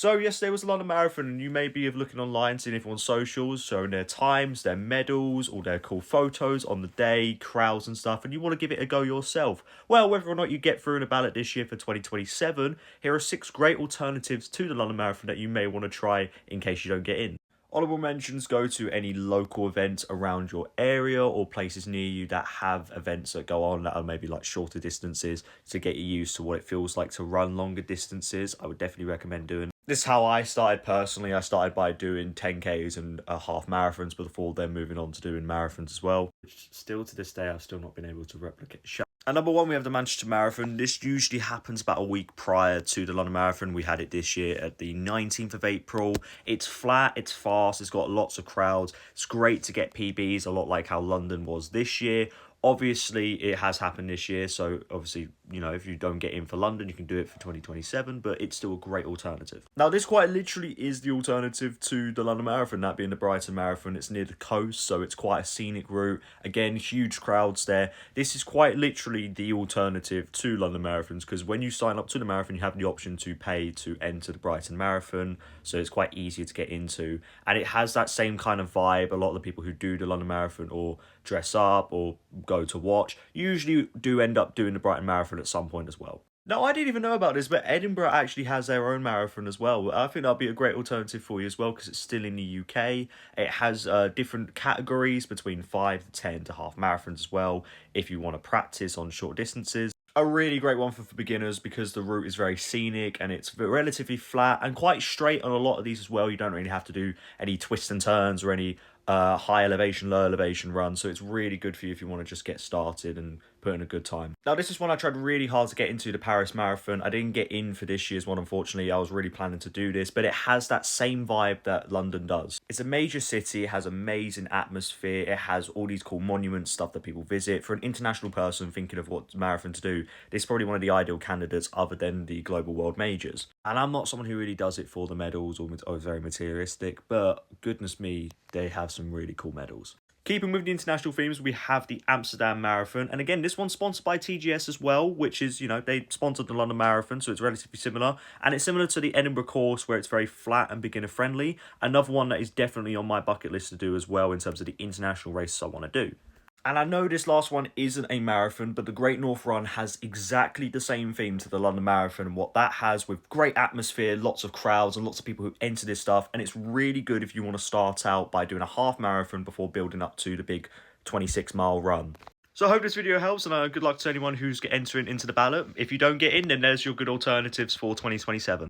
So yesterday was the London Marathon, and you may be looking online, seeing everyone's socials, showing their times, their medals, all their cool photos on the day, crowds and stuff, and you want to give it a go yourself. Well, whether or not you get through in a ballot this year for 2027, here are 6 great alternatives to the London Marathon that you may want to try in case you don't get in. Honourable mentions go to any local events around your area or places near you that have events that go on that are maybe like shorter distances to get you used to what it feels like to run longer distances. I would definitely recommend doing. This is how I started personally. I started by doing 10Ks and half marathons before then moving on to doing marathons as well. Which still to this day I've still not been able to replicate. At number 1, we have the Manchester Marathon. This usually happens about a week prior to the London Marathon. We had it this year at the 19th of April. It's flat, it's fast, it's got lots of crowds. It's great to get PBs, a lot like how London was this year. Obviously, it has happened this year, so obviously, you know, if you don't get in for London, you can do it for 2027, but it's still a great alternative. Now, this quite literally is the alternative to the London Marathon, that being the Brighton Marathon. It's near the coast, so it's quite a scenic route. Again, huge crowds there. This is quite literally the alternative to London Marathons, because when you sign up to the marathon, you have the option to pay to enter the Brighton Marathon, so it's quite easier to get into. And it has that same kind of vibe. A lot of the people who do the London Marathon or dress up or go to watch usually do end up doing the Brighton Marathon at some point as well. Now, I didn't even know about this, but Edinburgh actually has their own marathon as well. I think that'll be a great alternative for you as well, because it's still in the UK. It has different categories between 5 to 10 to half marathons as well, if you want to practice on short distances. A really great one for beginners because the route is very scenic and it's relatively flat and quite straight on a lot of these as well. You don't really have to do any twists and turns or any high elevation, low elevation run. So it's really good for you if you want to just get started and put in a good time. Now, this is one I tried really hard to get into, the Paris Marathon. I didn't get in for this year's one, unfortunately. I was really planning to do this, but it has that same vibe that London does. It's a major city, it has amazing atmosphere, it has all these cool monuments, stuff that people visit. For an international person thinking of what marathon to do, this is probably one of the ideal candidates other than the global world majors. And I'm not someone who really does it for the medals or is very materialistic, but goodness me, they have some really cool medals. Keeping with the international themes, we have the Amsterdam Marathon. And again, this one's sponsored by TGS as well, which is, you know, they sponsored the London Marathon, so it's relatively similar. And it's similar to the Edinburgh course, where it's very flat and beginner friendly. Another one that is definitely on my bucket list to do as well in terms of the international races I want to do. And I know this last one isn't a marathon, but the Great North Run has exactly the same theme to the London Marathon and what that has, with great atmosphere, lots of crowds and lots of people who enter this stuff. And it's really good if you want to start out by doing a half marathon before building up to the big 26-mile run. So I hope this video helps, and good luck to anyone who's entering into the ballot. If you don't get in, then there's your good alternatives for 2027.